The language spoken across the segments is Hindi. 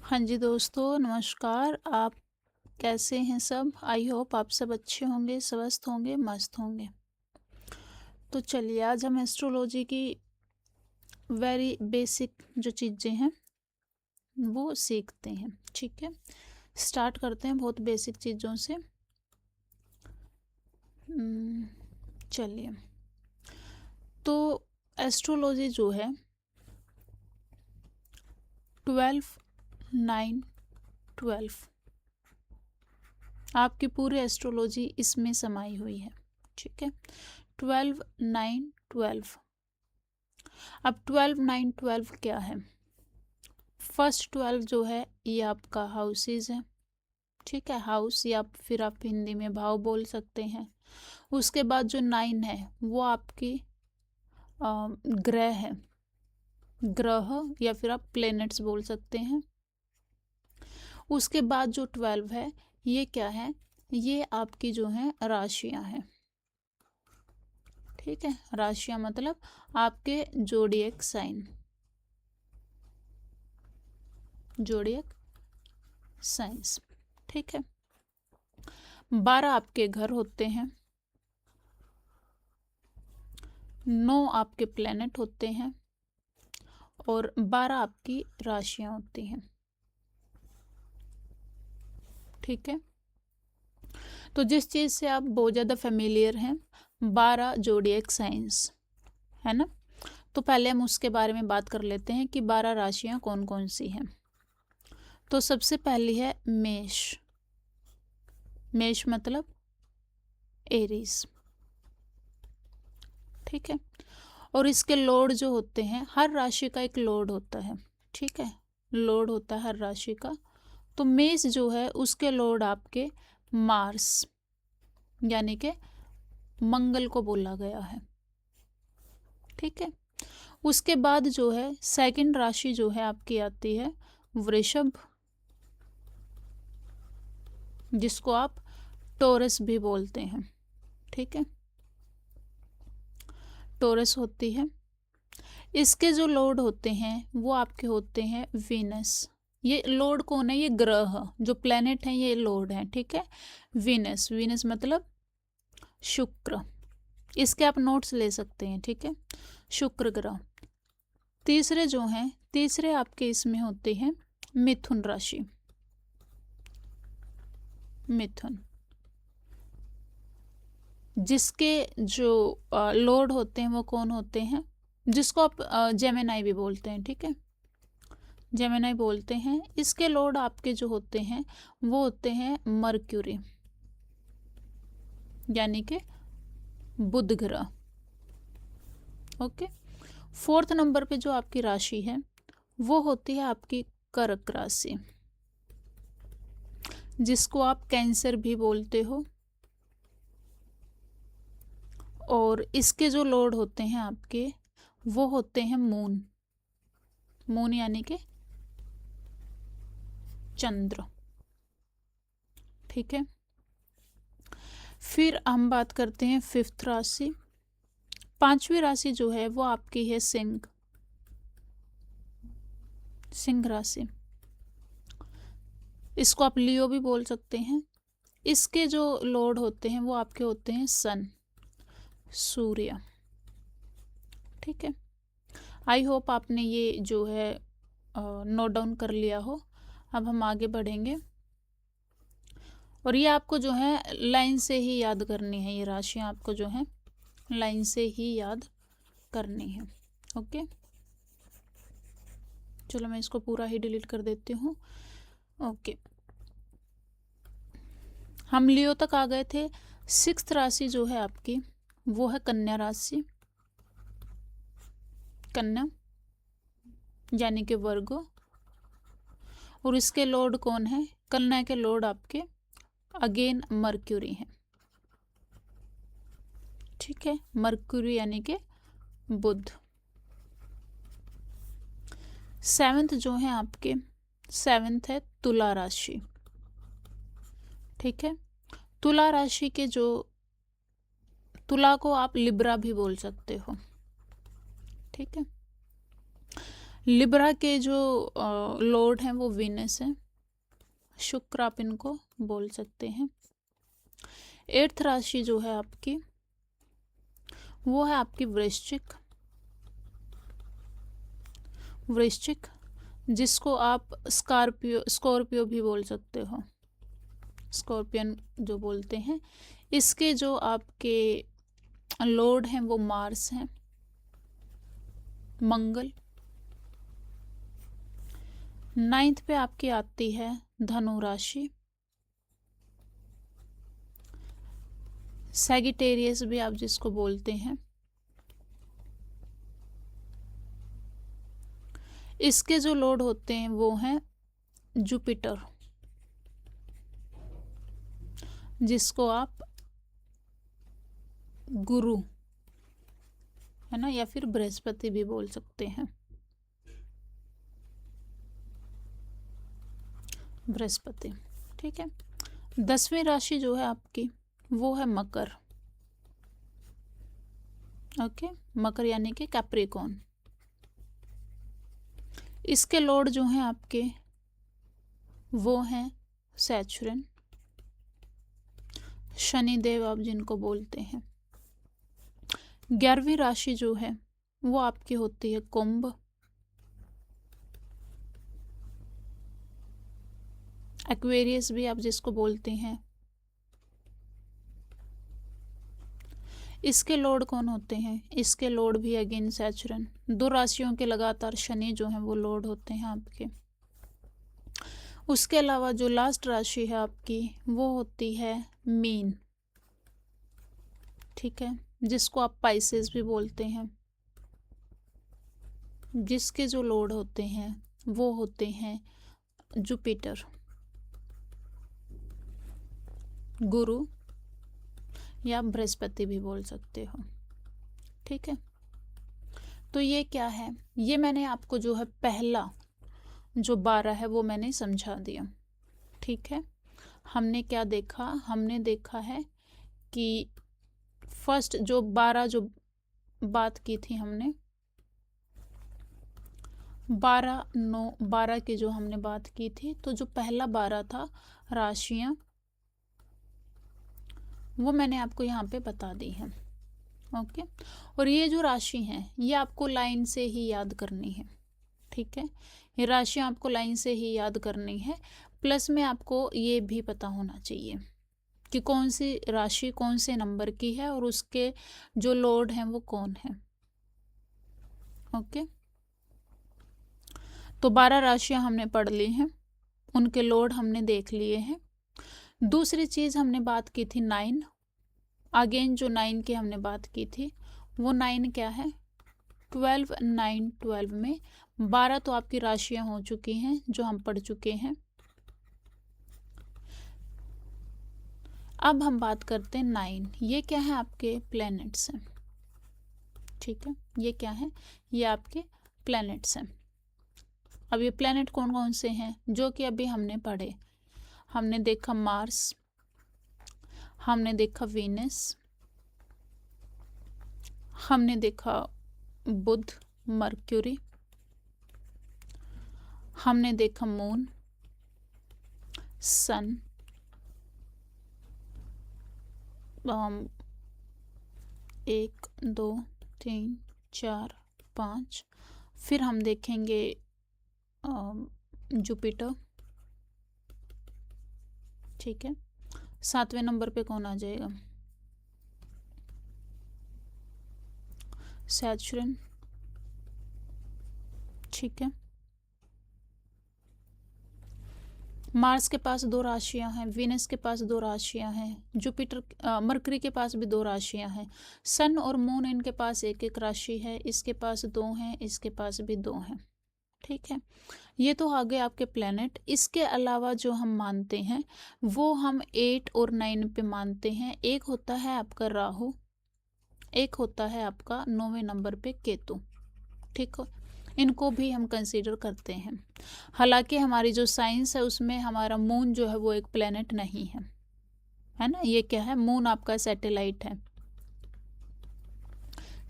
हाँ जी दोस्तों, नमस्कार। आप कैसे हैं सब? आई होप आप सब अच्छे होंगे, स्वस्थ होंगे, मस्त होंगे। तो चलिए आज हम एस्ट्रोलॉजी की वेरी बेसिक जो चीज़ें हैं वो सीखते हैं। ठीक है, स्टार्ट करते हैं बहुत बेसिक चीज़ों से। चलिए, तो एस्ट्रोलॉजी जो है 12 9 12 आपकी पूरी एस्ट्रोलॉजी इसमें समाई हुई है। ठीक है, 12 9 12। अब 12 9 12 क्या है? फर्स्ट 12 जो है ये आपका हाउसेज है। ठीक है, हाउस या फिर आप हिंदी में भाव बोल सकते हैं। उसके बाद जो 9 है वो आपकी ग्रह है, ग्रह या फिर आप प्लेनेट्स बोल सकते हैं। उसके बाद जो 12 है ये क्या है? ये आपकी जो है राशियां हैं। ठीक है, राशियां मतलब आपके जोडिएक साइन, जोडिएक साइंस। ठीक है, 12 आपके घर होते हैं, 9 आपके प्लेनेट होते हैं और 12 आपकी राशियां होती हैं। ठीक है, तो जिस चीज़ से आप बहुत ज़्यादा फेमिलियर हैं, 12 जोडिएक साइंस है ना। तो पहले हम उसके बारे में बात कर लेते हैं कि 12 राशियां कौन कौन सी हैं। तो सबसे पहली है मेष। मेष मतलब एरीज। ठीक है, और इसके लॉर्ड जो होते हैं, हर राशि का एक लॉर्ड होता है। ठीक है, लॉर्ड होता है हर राशि का। तो मेष जो है उसके लॉर्ड आपके मार्स यानी कि मंगल को बोला गया है। ठीक है, उसके बाद जो है सेकंड राशि जो है आपकी आती है वृषभ, जिसको आप टॉरस भी बोलते हैं। ठीक है, टॉरस होती है। इसके जो लॉर्ड होते हैं वो आपके होते हैं वीनस। ये लॉर्ड कौन है? ये ग्रह जो प्लेनेट हैं ये लॉर्ड हैं। ठीक है, वीनस, वीनस मतलब शुक्र। इसके आप नोट्स ले सकते हैं। ठीक है, शुक्र ग्रह। तीसरे जो हैं, तीसरे आपके इसमें होते हैं मिथुन राशि, मिथुन, जिसके जो लॉर्ड होते हैं वो कौन होते हैं? जिसको आप जेमिनाई भी बोलते हैं। ठीक है, जेमिनाई बोलते हैं। इसके लॉर्ड आपके जो होते हैं वो होते हैं मर्क्यूरी यानी कि बुध ग्रह। ओके, फोर्थ नंबर पे जो आपकी राशि है वो होती है आपकी कर्क राशि, जिसको आप कैंसर भी बोलते हो। और इसके जो लॉर्ड होते हैं आपके वो होते हैं मून, मून यानी कि चंद्र। ठीक है, फिर हम बात करते हैं फिफ्थ राशि। पांचवी राशि जो है वो आपकी है सिंह, सिंह राशि। इसको आप लियो भी बोल सकते हैं। इसके जो लॉर्ड होते हैं वो आपके होते हैं सन, सूर्य। ठीक है, आई होप आपने ये जो है नोट डाउन कर लिया हो। अब हम आगे बढ़ेंगे और ये आपको जो है लाइन से ही याद करनी है। ये राशियाँ आपको जो है लाइन से ही याद करनी है। ओके, चलो मैं इसको पूरा ही डिलीट कर देती हूँ। ओके, हम लियो तक आ गए थे। सिक्स्थ राशि जो है आपकी वो है कन्या राशि, कन्या यानी कि वर्गो। और इसके लॉर्ड कौन है? कन्या के लॉर्ड आपके अगेन मर्क्यूरी हैं। ठीक है, मर्क्यूरी यानी कि बुध। सेवेंथ जो है आपके, सेवेंथ है तुला राशि। ठीक है, तुला राशि के जो, तुला को आप लिब्रा भी बोल सकते हो। ठीक है, लिब्रा के जो लॉर्ड हैं वो वीनस है, शुक्र आप इनको बोल सकते हैं। 8th राशि जो है आपकी वो है आपकी वृश्चिक। वृश्चिक जिसको आप स्कॉर्पियो भी बोल सकते हो, स्कॉर्पियन जो बोलते हैं। इसके जो आपके लॉर्ड हैं वो मार्स हैं, मंगल। 9th पे आपकी आती है धनु राशि, सैगिटेरियस भी आप जिसको बोलते हैं। इसके जो लॉर्ड होते हैं वो हैं जुपिटर, जिसको आप गुरु है ना, या फिर बृहस्पति भी बोल सकते हैं, बृहस्पति। ठीक है। 10वीं राशि जो है आपकी वो है मकर। ओके, मकर यानी कि कैप्रिकॉर्न। इसके लॉर्ड जो हैं आपके वो हैं सैचुरन, शनिदेव आप जिनको बोलते हैं। 11वीं राशि जो है वो आपकी होती है कुंभ। एक्वेरियस भी आप जिसको बोलते हैं। इसके लॉर्ड कौन होते हैं? इसके लॉर्ड भी अगेन सैचुरन। 2 राशियों के लगातार शनि जो हैं वो लॉर्ड होते हैं आपके। उसके अलावा जो लास्ट राशि है आपकी वो होती है मीन। ठीक है, जिसको आप पाइसेस भी बोलते हैं। जिसके जो लॉर्ड होते हैं वो होते हैं जुपिटर, गुरु या बृहस्पति भी बोल सकते हो। ठीक है, तो ये क्या है, ये मैंने आपको जो है पहला जो 12 है वो मैंने समझा दिया। ठीक है, हमने क्या देखा? हमने देखा है कि फर्स्ट जो 12 जो बात की थी हमने 12 की जो हमने बात की थी, तो जो पहला 12 था राशियां वो मैंने आपको यहाँ पे बता दी है। ओके, और ये जो राशि हैं ये आपको लाइन से ही याद करनी है। ठीक है, ये राशियां आपको लाइन से ही याद करनी है। प्लस में आपको ये भी पता होना चाहिए कि कौन सी राशि कौन से नंबर की है और उसके जो लॉर्ड हैं वो कौन है। ओके, तो 12 राशियां हमने पढ़ ली हैं, उनके लॉर्ड हमने देख लिए हैं। दूसरी चीज हमने बात की थी 9। अगेन जो 9 की हमने बात की थी वो 9 क्या है? 12 9 12 में 12 तो आपकी राशियां हो चुकी हैं जो हम पढ़ चुके हैं। अब हम बात करते हैं 9। ये क्या है? आपके प्लैनेट्स हैं। ठीक है, ये क्या है? ये आपके प्लैनेट्स हैं। अब ये प्लैनेट कौन कौन से हैं जो कि अभी हमने पढ़े? हमने देखा मार्स, हमने देखा वीनस, हमने देखा बुध मर्क्यूरी, हमने देखा मून, सन, 1 2 3 4 5, फिर हम देखेंगे जुपिटर। ठीक है, 7वें नंबर पे कौन आ जाएगा? सैचुरन। ठीक है, मार्स के पास 2 राशियां हैं, वीनस के पास 2 राशियां हैं, जुपिटर मरकरी के पास भी 2 राशियां हैं, सन और मून इनके पास एक एक राशि है, इसके पास 2 हैं, इसके पास भी 2 हैं। ठीक है, ये तो आ गए आपके प्लैनेट। इसके अलावा जो हम मानते हैं वो हम 8 और 9 पे मानते हैं। एक होता है आपका राहु, एक होता है आपका 9वें नंबर पे केतु। ठीक है, इनको भी हम कंसीडर करते हैं। हालांकि हमारी जो साइंस है उसमें हमारा मून जो है वो एक प्लेनेट नहीं है, है ना। ये क्या है? मून आपका सैटेलाइट है।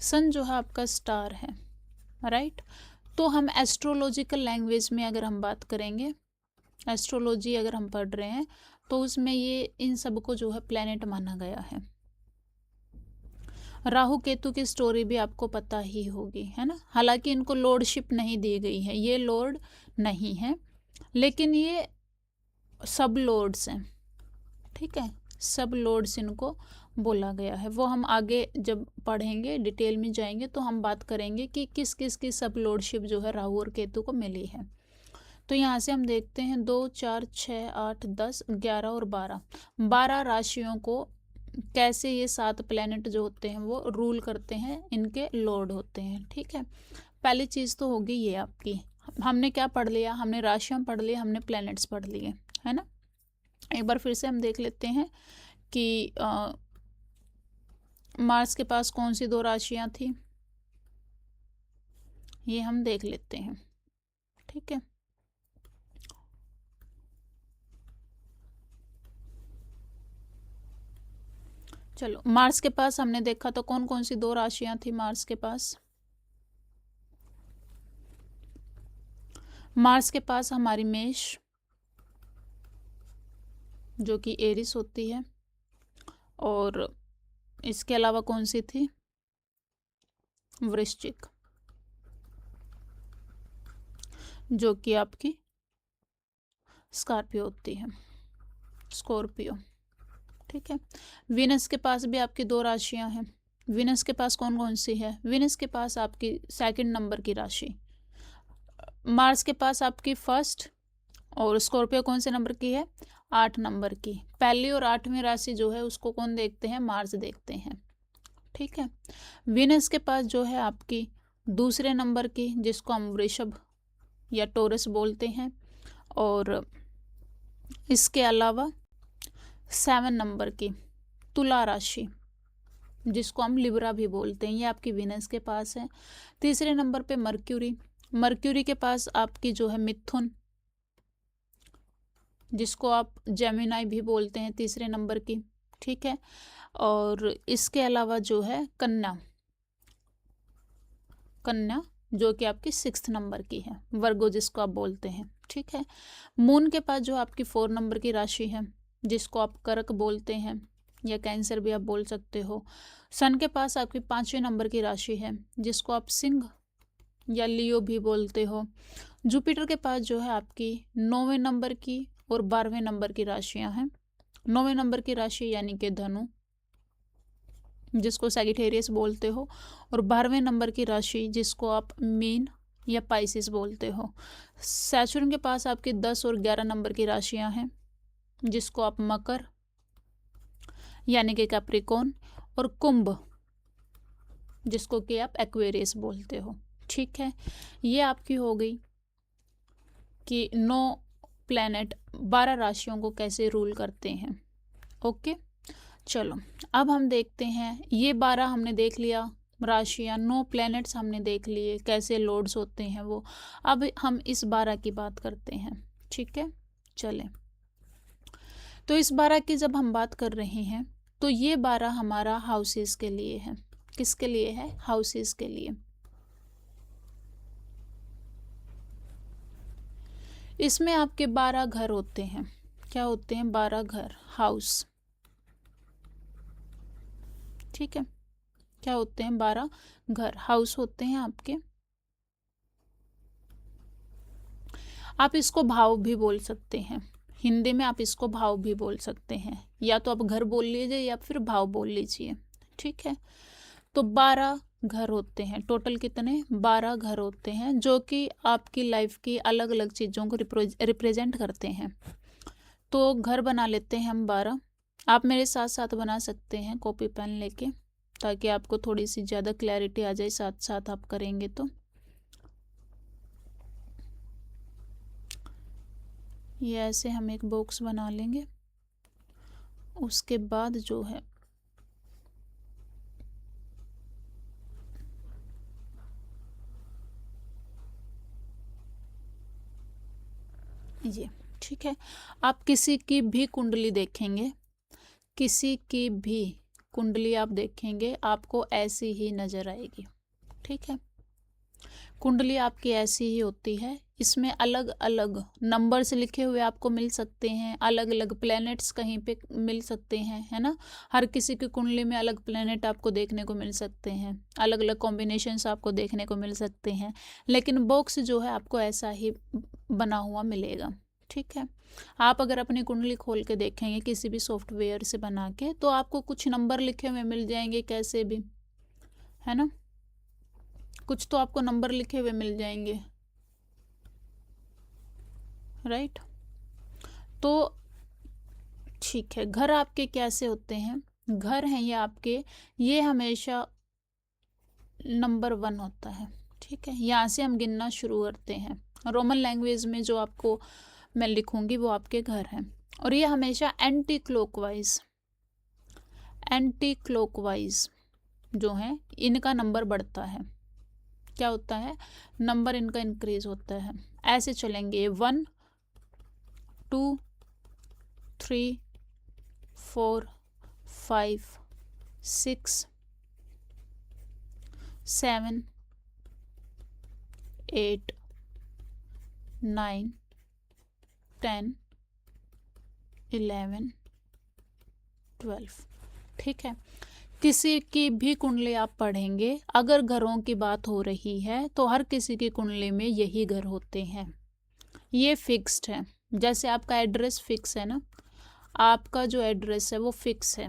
सन जो है आपका स्टार है, राइट। तो हम एस्ट्रोलॉजिकल लैंग्वेज में अगर हम बात करेंगे, एस्ट्रोलॉजी अगर हम पढ़ रहे हैं तो उसमें ये इन सब को जो है प्लैनेट माना गया है। राहु केतु की स्टोरी भी आपको पता ही होगी, है ना। हालांकि इनको लॉर्डशिप नहीं दी गई है, ये लॉर्ड नहीं है, लेकिन ये सब लॉर्ड्स हैं, ठीक है, सब लॉर्ड्स इनको बोला गया है। वो हम आगे जब पढ़ेंगे, डिटेल में जाएंगे तो हम बात करेंगे कि किस किस की सब लॉर्डशिप जो है राहु और केतु को मिली है। तो यहाँ से हम देखते हैं 2, 4, 6, 8, 10, 11 और 12 राशियों को कैसे ये 7 प्लैनेट जो होते हैं वो रूल करते हैं, इनके लॉर्ड होते हैं, ठीक है। पहली चीज़ तो होगी ये आपकी, हमने क्या पढ़ लिया, हमने राशियाँ पढ़ ली, हमने प्लैनेट्स पढ़ लिए, है ना। एक बार फिर से हम देख लेते हैं कि मार्स के पास कौन सी 2 राशियाँ थी, ये हम देख लेते हैं, ठीक है। चलो, मार्स के पास हमने देखा तो कौन कौन सी 2 राशियां थी मार्स के पास। मार्स के पास हमारी मेष, जो कि एरिस होती है, और इसके अलावा कौन सी थी, वृश्चिक, जो कि आपकी स्कॉर्पियो होती है, स्कॉर्पियो, ठीक है। वीनस के पास भी आपकी 2 राशियां हैं। वीनस के पास कौन कौन सी है, वीनस के पास आपकी 2nd नंबर की राशि, मार्स के पास आपकी 1st, और स्कॉर्पियो कौन से नंबर की है, 8 नंबर की। पहली और 8वीं राशि जो है उसको कौन देखते हैं, मार्स देखते हैं, ठीक है। वीनस के पास जो है आपकी 2 नंबर की, जिसको हम वृषभ या टोरस बोलते हैं, और इसके अलावा 7 नंबर की तुला राशि, जिसको हम लिब्रा भी बोलते हैं, ये आपकी वीनस के पास है। 3 नंबर पे मर्क्यूरी, मर्क्यूरी के पास आपकी जो है मिथुन, जिसको आप जेमिनाई भी बोलते हैं, 3 नंबर की, ठीक है। और इसके अलावा जो है कन्या, कन्या जो कि आपकी 6th नंबर की है, वर्गो जिसको आप बोलते हैं, ठीक है। मून के पास जो आपकी 4 नंबर की राशि है, जिसको आप कर्क बोलते हैं या कैंसर भी आप बोल सकते हो। सन के पास आपकी 5वें नंबर की राशि है, जिसको आप सिंह या लियो भी बोलते हो। जुपिटर के पास जो है आपकी 9वें नंबर की और 12वें नंबर की राशियां हैं। 9वें नंबर की राशि यानी कि धनु, जिसको सैगिटेरियस बोलते हो, और 12वें नंबर की राशि जिसको आप मीन या पाइसिस बोलते हो। सैचुरन के पास आपकी 10 और 11 नंबर की राशियां हैं, जिसको आप मकर यानी कि कैप्रिकॉर्न, और कुंभ, जिसको कि आप एक्वेरियस बोलते हो, ठीक है। ये आपकी हो गई कि 9 प्लैनेट 12 राशियों को कैसे रूल करते हैं, ओके। चलो, अब हम देखते हैं, ये 12 हमने देख लिया राशियां, 9 प्लैनेट्स हमने देख लिए कैसे लॉर्ड्स होते हैं वो। अब हम इस 12 की बात करते हैं, ठीक है। चलें, तो इस 12 की जब हम बात कर रहे हैं तो ये 12 हमारा हाउसेस के लिए है। किसके लिए है, हाउसेस के लिए। इसमें आपके 12 घर होते हैं, क्या होते हैं, 12 घर, हाउस, ठीक है। क्या होते हैं, 12 घर, हाउस होते हैं आपके। आप इसको भाव भी बोल सकते हैं, हिंदी में आप इसको भाव भी बोल सकते हैं, या तो आप घर बोल लीजिए या फिर भाव बोल लीजिए, ठीक है। तो 12 घर होते हैं, टोटल कितने, 12 घर होते हैं, जो कि आपकी लाइफ की अलग अलग चीज़ों को रिप्रेजेंट करते हैं। तो घर बना लेते हैं हम 12। आप मेरे साथ साथ बना सकते हैं कॉपी पेन लेके, ताकि आपको थोड़ी सी ज़्यादा क्लैरिटी आ जाए, साथ साथ आप करेंगे तो। ये ऐसे हम एक बॉक्स बना लेंगे। उसके बाद जो है ये, ठीक है। आप किसी की भी कुंडली देखेंगे, किसी की भी कुंडली आप देखेंगे, आपको ऐसी ही नज़र आएगी, ठीक है। कुंडली आपकी ऐसी ही होती है, इसमें अलग अलग नंबर्स लिखे हुए आपको मिल सकते हैं, अलग अलग प्लैनेट्स कहीं पे मिल सकते हैं, है ना। हर किसी की कुंडली में अलग प्लैनेट आपको देखने को मिल सकते हैं, अलग अलग कॉम्बिनेशंस आपको देखने को मिल सकते हैं, लेकिन बॉक्स जो है आपको ऐसा ही बना हुआ मिलेगा। ठीक है, आप अगर अपनी कुंडली खोल के देखेंगे किसी भी सॉफ्टवेयर से बना के, तो आपको कुछ नंबर लिखे हुए मिल जाएंगे कैसे भी, है ना, कुछ तो आपको नंबर लिखे हुए मिल जाएंगे, राइट। तो ठीक है, घर आपके कैसे होते हैं, घर हैं ये आपके, ये हमेशा नंबर 1 होता है। ठीक है, यहाँ से हम गिनना शुरू करते हैं, रोमन लैंग्वेज में जो आपको मैं लिखूंगी वो आपके घर हैं, और ये हमेशा एंटी क्लॉकवाइज जो है इनका नंबर बढ़ता है। क्या होता है, नंबर इनका इंक्रीज होता है, ऐसे चलेंगे 1 2 3 4 5 6 7 8 9 10 11 12। ठीक है, किसी की भी कुंडली आप पढ़ेंगे, अगर घरों की बात हो रही है तो हर किसी की कुंडली में यही घर होते हैं, ये फिक्स्ड है। जैसे आपका एड्रेस फिक्स है ना, आपका जो एड्रेस है वो फिक्स है।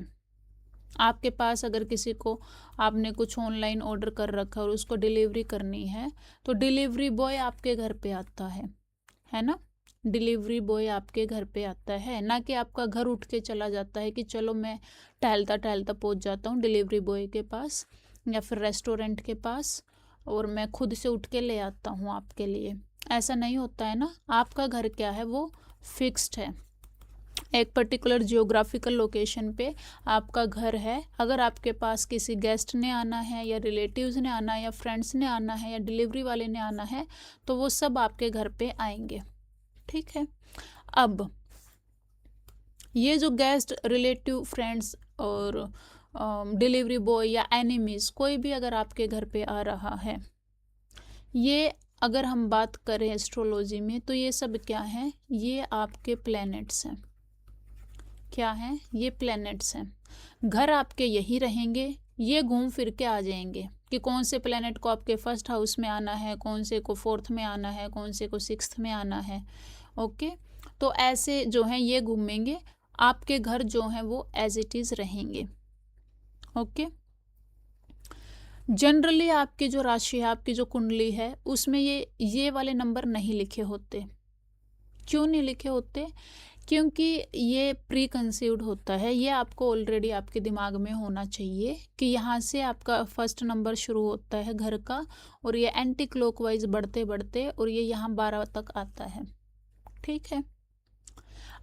आपके पास अगर किसी को आपने कुछ ऑनलाइन ऑर्डर कर रखा है और उसको डिलीवरी करनी है, तो डिलीवरी बॉय आपके घर पे आता है ना, डिलीवरी बॉय आपके घर पे आता है, ना कि आपका घर उठ के चला जाता है कि चलो मैं टहलता टहलता पहुंच जाता हूँ डिलीवरी बॉय के पास या फिर रेस्टोरेंट के पास और मैं खुद से उठ के ले आता हूँ आपके लिए। ऐसा नहीं होता है ना, आपका घर क्या है, वो फिक्स्ड है, एक पर्टिकुलर जियोग्राफिकल लोकेशन पे आपका घर है। अगर आपके पास किसी गेस्ट ने आना है या रिलेटिव्स ने आना है या फ्रेंड्स ने आना है या डिलीवरी वाले ने आना है, तो वो सब आपके घर पे आएंगे। ठीक है, अब ये जो गेस्ट, रिलेटिव, फ्रेंड्स और डिलीवरी बॉय या एनिमीज कोई भी अगर आपके घर पे आ रहा है, ये अगर हम बात करें एस्ट्रोलॉजी में तो ये सब क्या है, ये आपके प्लैनेट्स हैं। क्या है, ये प्लैनेट्स हैं। घर आपके यही रहेंगे, ये घूम फिर के आ जाएंगे कि कौन से प्लैनेट को आपके फर्स्ट हाउस में आना है, कौन से को फोर्थ में आना है, कौन से को सिक्स्थ में आना है। ओके, तो ऐसे जो हैं ये घूमेंगे, आपके घर जो हैं वो एज इट इज़ रहेंगे। ओके, जनरली आपकी जो राशि है, आपकी जो कुंडली है, उसमें ये वाले नंबर नहीं लिखे होते। क्यों नहीं लिखे होते, क्योंकि ये प्री कंसीव्ड होता है, ये आपको ऑलरेडी आपके दिमाग में होना चाहिए कि यहाँ से आपका फर्स्ट नंबर शुरू होता है घर का, और ये एंटी क्लॉकवाइज बढ़ते बढ़ते और ये यहाँ 12 तक आता है। ठीक है,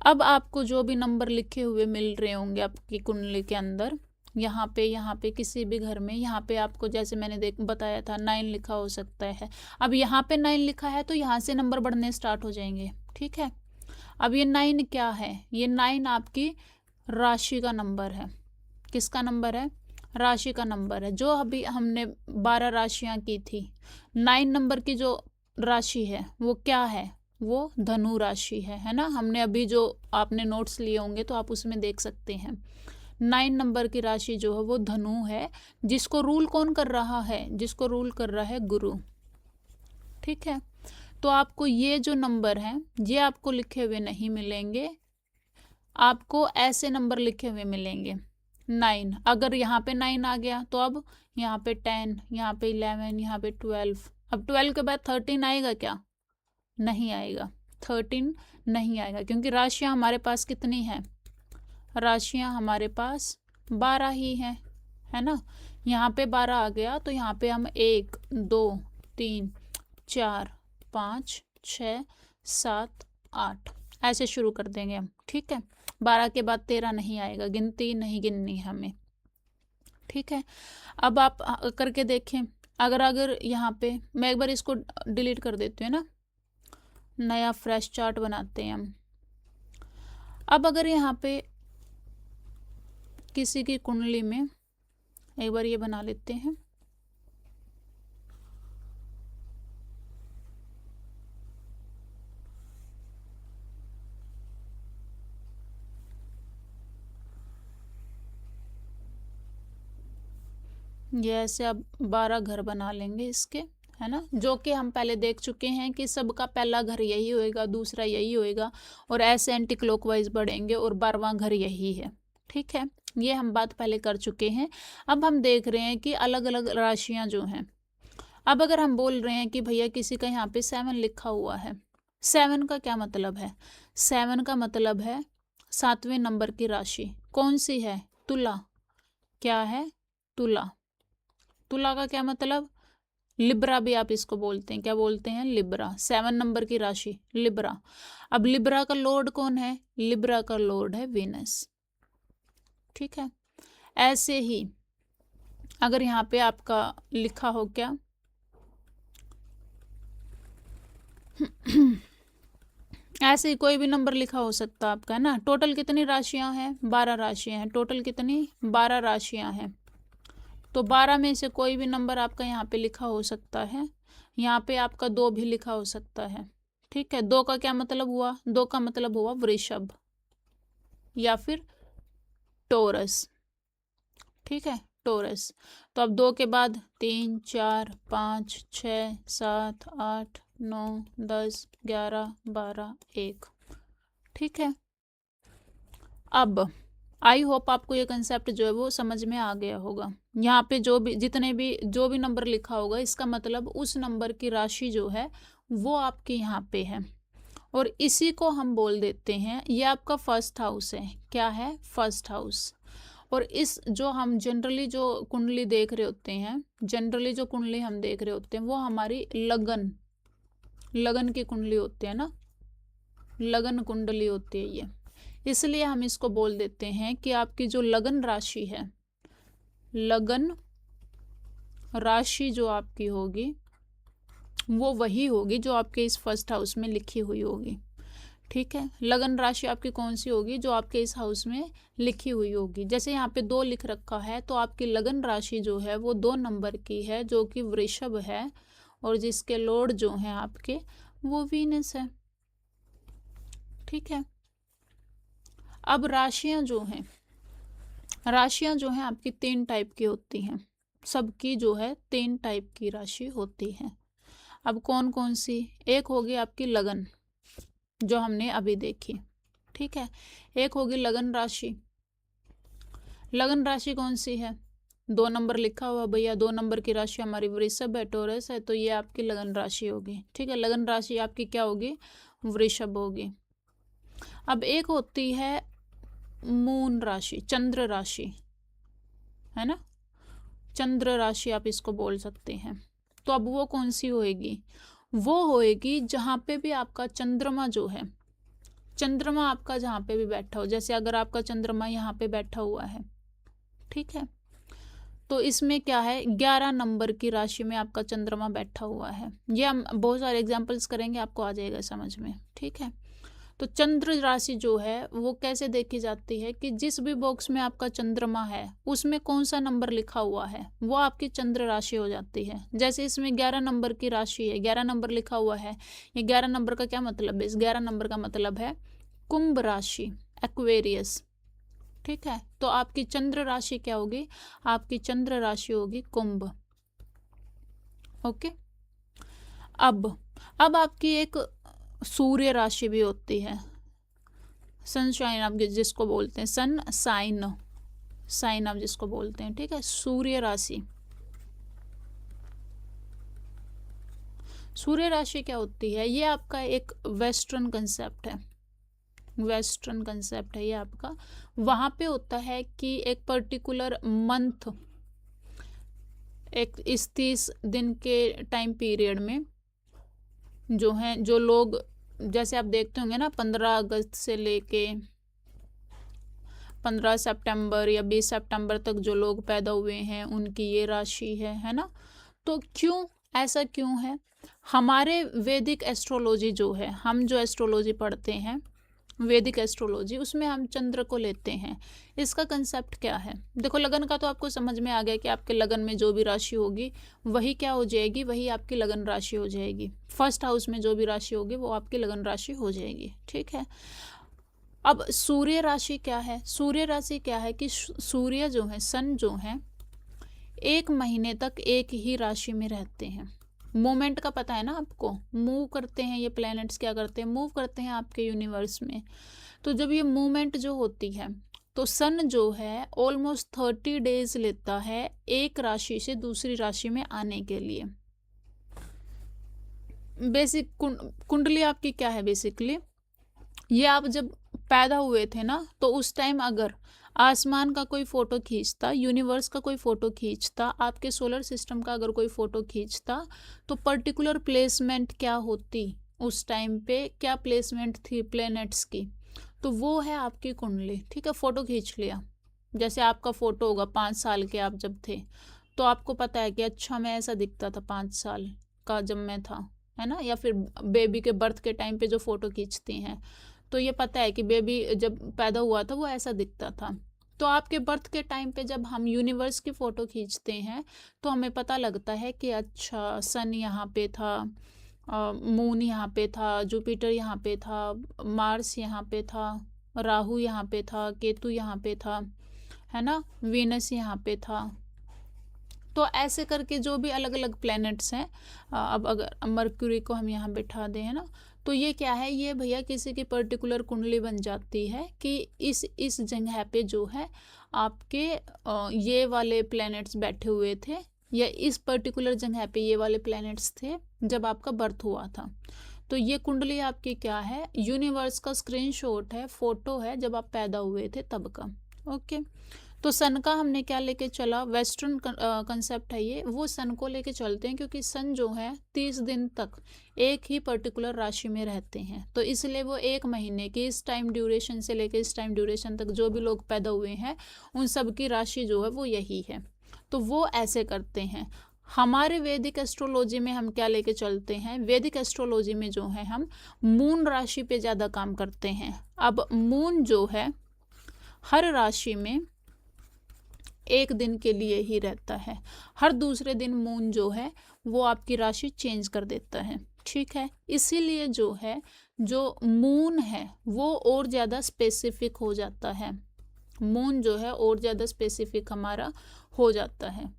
अब आपको जो भी नंबर लिखे हुए मिल रहे होंगे आपकी कुंडली के अंदर, यहाँ पे किसी भी घर में, यहाँ पे आपको जैसे मैंने बताया था 9 लिखा हो सकता है। अब यहाँ पे 9 लिखा है तो यहाँ से नंबर बढ़ने स्टार्ट हो जाएंगे। ठीक है, अब ये 9 क्या है, ये 9 आपकी राशि का नंबर है। किसका नंबर है, राशि का नंबर है। जो अभी हमने 12 राशियां की थी, 9 नंबर की जो राशि है वो क्या है, वो धनु राशि है ना। हमने अभी जो आपने नोट्स लिए होंगे तो आप उसमें देख सकते हैं, 9 नंबर की राशि जो है वो धनु है, जिसको रूल कौन कर रहा है, जिसको रूल कर रहा है गुरु। ठीक है, तो आपको ये जो नंबर हैं ये आपको लिखे हुए नहीं मिलेंगे, आपको ऐसे नंबर लिखे हुए मिलेंगे 9। अगर यहाँ पे 9 आ गया तो अब यहाँ पे 10, यहाँ पे 11, यहाँ पे 12। अब 12 के बाद 13 आएगा क्या, नहीं आएगा, 13 नहीं आएगा, क्योंकि राशियाँ हमारे पास कितनी हैं, राशियाँ हमारे पास 12 ही हैं, है ना। यहाँ पे 12 आ गया तो यहाँ पे हम 1 2 3 4 5 6 7 8 ऐसे शुरू कर देंगे हम। ठीक है, 12 के बाद 13 नहीं आएगा, गिनती नहीं गिननी हमें। ठीक है, अब आप करके देखें। अगर यहाँ पे मैं एक बार इसको डिलीट कर देती हूँ ना, नया फ्रेश चार्ट बनाते हैं हम। अब अगर यहाँ पे किसी की कुंडली में, एक बार ये बना लेते हैं, ये ऐसे अब 12 घर बना लेंगे इसके, है ना, जो कि हम पहले देख चुके हैं कि सबका पहला घर यही होएगा, दूसरा यही होएगा, और ऐसे एंटी क्लॉकवाइज बढ़ेंगे और 12वां घर यही है। ठीक है, ये हम बात पहले कर चुके हैं। अब हम देख रहे हैं कि अलग अलग राशियां जो हैं। अब अगर हम बोल रहे हैं कि भैया किसी का यहाँ पे 7 लिखा हुआ है, 7 का क्या मतलब है? 7 का मतलब है 7वें नंबर की राशि। कौन सी है? तुला। क्या है? तुला। तुला का क्या मतलब? लिब्रा भी आप इसको बोलते हैं। क्या बोलते हैं? लिब्रा। 7 नंबर की राशि लिब्रा। अब लिब्रा का लॉर्ड कौन है? लिब्रा का लॉर्ड है वीनस। ठीक है, ऐसे ही अगर यहाँ पे आपका लिखा हो क्या ऐसे ही कोई भी नंबर लिखा हो सकता है आपका, है ना। टोटल कितनी राशियां हैं? 12 राशियां हैं। टोटल कितनी? 12 राशियां हैं। तो 12 में से कोई भी नंबर आपका यहाँ पे लिखा हो सकता है। यहाँ पे आपका 2 भी लिखा हो सकता है। ठीक है, 2 का क्या मतलब हुआ? 2 का मतलब हुआ वृषभ या फिर टोरस। ठीक है, टोरस। तो अब 2 के बाद 3 4 5 6 7 8 9 10 11 12 1। ठीक है, अब आई होप आपको ये कंसेप्ट जो है वो समझ में आ गया होगा। यहाँ पे जो भी नंबर लिखा होगा, इसका मतलब उस नंबर की राशि जो है वो आपके यहाँ पे है, और इसी को हम बोल देते हैं ये आपका फर्स्ट हाउस है। क्या है? First house. और इस जो हम जनरली जो कुंडली देख रहे होते हैं, जनरली जो कुंडली हम देख रहे होते हैं वो हमारी लगन की कुंडली होती है ना, लगन कुंडली होती है ये। इसलिए हम इसको बोल देते हैं कि आपकी जो लगन राशि है, लगन राशि जो आपकी होगी वो वही होगी जो आपके इस फर्स्ट हाउस में लिखी हुई होगी। ठीक है, लगन राशि आपकी कौन सी होगी? जो आपके इस हाउस में लिखी हुई होगी। जैसे यहाँ पे 2 लिख रखा है, तो आपकी लगन राशि जो है वो 2 नंबर की है, जो कि वृषभ है, और जिसके लॉर्ड जो हैं आपके वो वीनस है। ठीक है, अब राशियां जो हैं आपकी 3 टाइप की होती हैं। सबकी जो है 3 टाइप की राशि होती है। अब कौन कौन सी? एक होगी आपकी लगन, जो हमने अभी देखी। ठीक है, एक होगी लगन राशि। लगन राशि कौन सी है? 2 नंबर लिखा हुआ भैया, 2 नंबर की राशि हमारी वृषभ है, टोरस है, तो ये आपकी लगन राशि होगी। ठीक है, लगन राशि आपकी क्या होगी? वृषभ होगी। अब एक होती है मून राशि, चंद्र राशि, है ना, चंद्र राशि आप इसको बोल सकते हैं। तो अब वो कौन सी होएगी? वो होएगी जहाँ पे भी आपका चंद्रमा जो है, चंद्रमा आपका जहाँ पे भी बैठा हो, जैसे अगर आपका चंद्रमा यहाँ पे बैठा हुआ है, ठीक है, तो इसमें क्या है, 11 नंबर की राशि में आपका चंद्रमा बैठा हुआ है। ये हम बहुत सारे एग्जाम्पल्स करेंगे, आपको आ जाएगा समझ में। ठीक है, तो चंद्र राशि जो है वो कैसे देखी जाती है कि जिस भी बॉक्स में आपका चंद्रमा है उसमें कौन सा नंबर लिखा हुआ है वो आपकी चंद्र राशि हो जाती है। जैसे इसमें 11 नंबर की राशि है, 11 नंबर लिखा हुआ है, ये 11 नंबर का क्या मतलब है? इस 11 नंबर का मतलब है कुंभ राशि, एक्वेरियस। ठीक है, तो आपकी चंद्र राशि क्या होगी? आपकी चंद्र राशि होगी कुंभ। ओके, अब आपकी एक सूर्य राशि भी होती है, सनशाइन आप जिसको बोलते हैं, सन साइन, साइन आप जिसको बोलते हैं। ठीक है, सूर्य राशि। सूर्य राशि क्या होती है? ये आपका एक वेस्टर्न कंसेप्ट है, वेस्टर्न कंसेप्ट है ये आपका। वहां पे होता है कि एक पर्टिकुलर मंथ, एक इस 30 दिन के टाइम पीरियड में जो है, जो लोग, जैसे आप देखते होंगे ना, 15 अगस्त से लेके 15 सितंबर या 20 सितंबर तक जो लोग पैदा हुए हैं उनकी ये राशि है ना। तो क्यों ऐसा क्यों है? हमारे वैदिक एस्ट्रोलॉजी जो है, हम जो एस्ट्रोलॉजी पढ़ते हैं, वैदिक एस्ट्रोलॉजी, उसमें हम चंद्र को लेते हैं। इसका कंसेप्ट क्या है? देखो, लगन का तो आपको समझ में आ गया कि आपके लगन में जो भी राशि होगी वही क्या हो जाएगी, वही आपकी लगन राशि हो जाएगी। फर्स्ट हाउस में जो भी राशि होगी वो आपकी लगन राशि हो जाएगी। ठीक है, अब सूर्य राशि क्या है? सूर्य राशि क्या है कि सूर्य जो है, सन जो है, 1 महीने तक एक ही राशि में रहते हैं। मूवमेंट का पता है ना आपको, मूव करते हैं ये प्लैनेट्स, क्या करते हैं, मूव करते हैं आपके यूनिवर्स में। तो जब ये मूवमेंट जो होती है तो सन जो है ऑलमोस्ट 30 डेज लेता है एक राशि से दूसरी राशि में आने के लिए। बेसिक कुंडली आपकी क्या है, बेसिकली ये आप जब पैदा हुए थे ना, तो उस टाइम अगर आसमान का कोई फोटो खींचता, यूनिवर्स का कोई फोटो खींचता, आपके सोलर सिस्टम का अगर कोई फोटो खींचता, तो पर्टिकुलर प्लेसमेंट क्या होती उस टाइम पे, क्या प्लेसमेंट थी प्लैनेट्स की, तो वो है आपकी कुंडली। ठीक है, फोटो खींच लिया, जैसे आपका फोटो होगा 5 साल के आप जब थे, तो आपको पता है कि अच्छा मैं ऐसा दिखता था 5 साल का जब मैं था, है ना। या फिर बेबी के बर्थ के टाइम पे जो फोटो खींचती हैं, तो ये पता है कि बेबी जब पैदा हुआ था वो ऐसा दिखता था। तो आपके बर्थ के टाइम पे जब हम यूनिवर्स की फ़ोटो खींचते हैं तो हमें पता लगता है कि अच्छा सन यहाँ पे था, मून यहाँ पे था, जुपिटर यहाँ पे था, मार्स यहाँ पे था, राहु यहाँ पे था, केतु यहाँ पे था, है ना, वीनस यहाँ पे था। तो ऐसे करके जो भी अलग अलग प्लैनेट्स हैं, अब अगर मरक्यूरी को हम यहाँ बिठा दें, है ना, तो ये क्या है, ये भैया किसी की पर्टिकुलर कुंडली बन जाती है कि इस जगह पे जो है आपके ये वाले प्लैनेट्स बैठे हुए थे, या इस पर्टिकुलर जगह पे ये वाले प्लैनेट्स थे जब आपका बर्थ हुआ था। तो ये कुंडली आपकी क्या है, यूनिवर्स का स्क्रीनशॉट है, फोटो है जब आप पैदा हुए थे तब का। ओके, तो सन का हमने क्या लेके चला, वेस्टर्न कंसेप्ट है ये, वो सन को लेके चलते हैं, क्योंकि सन जो है 30 दिन तक एक ही पर्टिकुलर राशि में रहते हैं, तो इसलिए वो 1 महीने की इस टाइम ड्यूरेशन से लेके इस टाइम ड्यूरेशन तक जो भी लोग पैदा हुए हैं उन सब की राशि जो है वो यही है। तो वो ऐसे करते हैं। हमारे वैदिक एस्ट्रोलॉजी में हम क्या लेके चलते हैं, वैदिक एस्ट्रोलॉजी में जो है हम मून राशि पे ज़्यादा काम करते हैं। अब मून जो है हर राशि में 1 दिन के लिए ही रहता है, हर दूसरे दिन मून जो है वो आपकी राशि चेंज कर देता है। ठीक है, इसीलिए जो है जो मून है वो और ज़्यादा स्पेसिफिक हो जाता है, मून जो है और ज़्यादा स्पेसिफिक हमारा हो जाता है।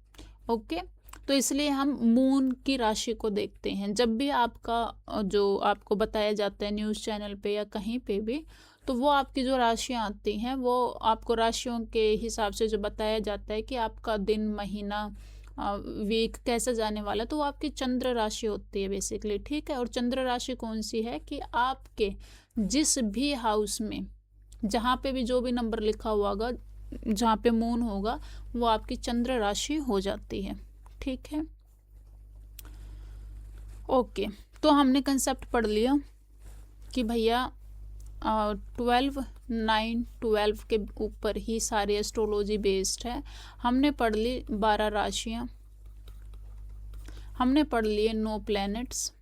ओके, तो इसलिए हम मून की राशि को देखते हैं जब भी आपका जो आपको बताया जाता है न्यूज़ चैनल पे या कहीं पे भी, तो वो आपकी जो राशियाँ आती हैं वो आपको राशियों के हिसाब से जो बताया जाता है कि आपका दिन, महीना, वीक कैसा जाने वाला, तो वो आपकी चंद्र राशि होती है बेसिकली। ठीक है, और चंद्र राशि कौन सी है कि आपके जिस भी हाउस में जहाँ पे भी जो भी नंबर लिखा हुआ होगा, जहाँ पे मून होगा, वो आपकी चंद्र राशि हो जाती है। ठीक है, ओके, तो हमने कंसेप्ट पढ़ लिया कि भैया 12 के ऊपर ही सारी एस्ट्रोलॉजी बेस्ड है। हमने पढ़ ली 12 राशियाँ, हमने पढ़ लिए 9 प्लैनेट्स,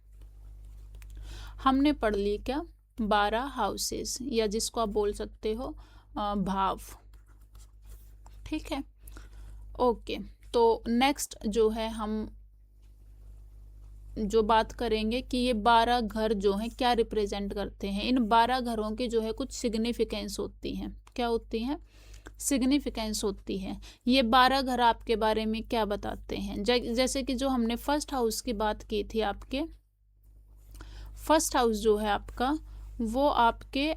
हमने पढ़ ली क्या 12 हाउसेस, या जिसको आप बोल सकते हो भाव। ठीक है, ओके, तो नेक्स्ट जो है हम जो बात करेंगे कि ये 12 घर जो हैं क्या रिप्रेजेंट करते हैं। इन 12 घरों की जो है कुछ सिग्निफिकेंस होती हैं। क्या होती हैं, सिग्निफिकेंस होती है। ये 12 घर आपके बारे में क्या बताते हैं, जैसे कि जो हमने फर्स्ट हाउस की बात की थी, आपके फर्स्ट हाउस जो है आपका वो आपके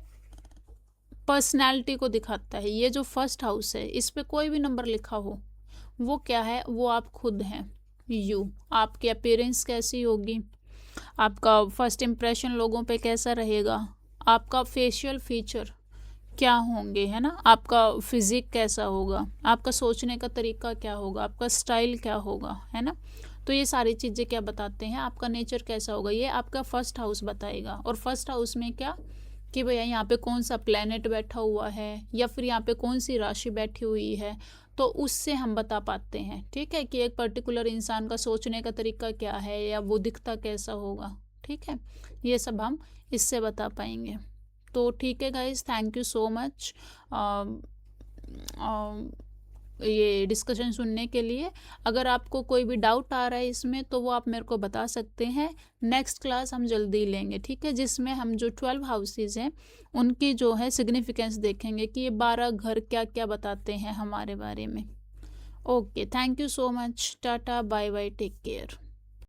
पर्सनैलिटी को दिखाता है। ये जो फर्स्ट हाउस है इस पे कोई भी नंबर लिखा हो वो क्या है, वो आप खुद हैं, यू। आपकी अपीयरेंस कैसी होगी, आपका फर्स्ट इम्प्रेशन लोगों पे कैसा रहेगा, आपका फेशियल फीचर क्या होंगे, है ना, आपका फिजिक कैसा होगा, आपका सोचने का तरीका क्या होगा, आपका स्टाइल क्या होगा, है ना। तो ये सारी चीज़ें क्या बताते हैं, आपका नेचर कैसा होगा, ये आपका फर्स्ट हाउस बताएगा। और फर्स्ट हाउस में क्या कि भैया यहाँ पे कौन सा प्लैनेट बैठा हुआ है, या फिर यहाँ पे कौन सी राशि बैठी हुई है, तो उससे हम बता पाते हैं। ठीक है, कि एक पर्टिकुलर इंसान का सोचने का तरीका क्या है, या वो दिखता कैसा होगा। ठीक है, ये सब हम इससे बता पाएंगे। तो ठीक है guys, thank you so much ये डिस्कशन सुनने के लिए। अगर आपको कोई भी डाउट आ रहा है इसमें तो वो आप मेरे को बता सकते हैं। नेक्स्ट क्लास हम जल्दी लेंगे, ठीक है, जिसमें हम जो 12 हाउसेज हैं उनकी जो है सिग्निफिकेंस देखेंगे कि ये 12 घर क्या क्या बताते हैं हमारे बारे में। Okay, thank you so much, tata bye bye, take care.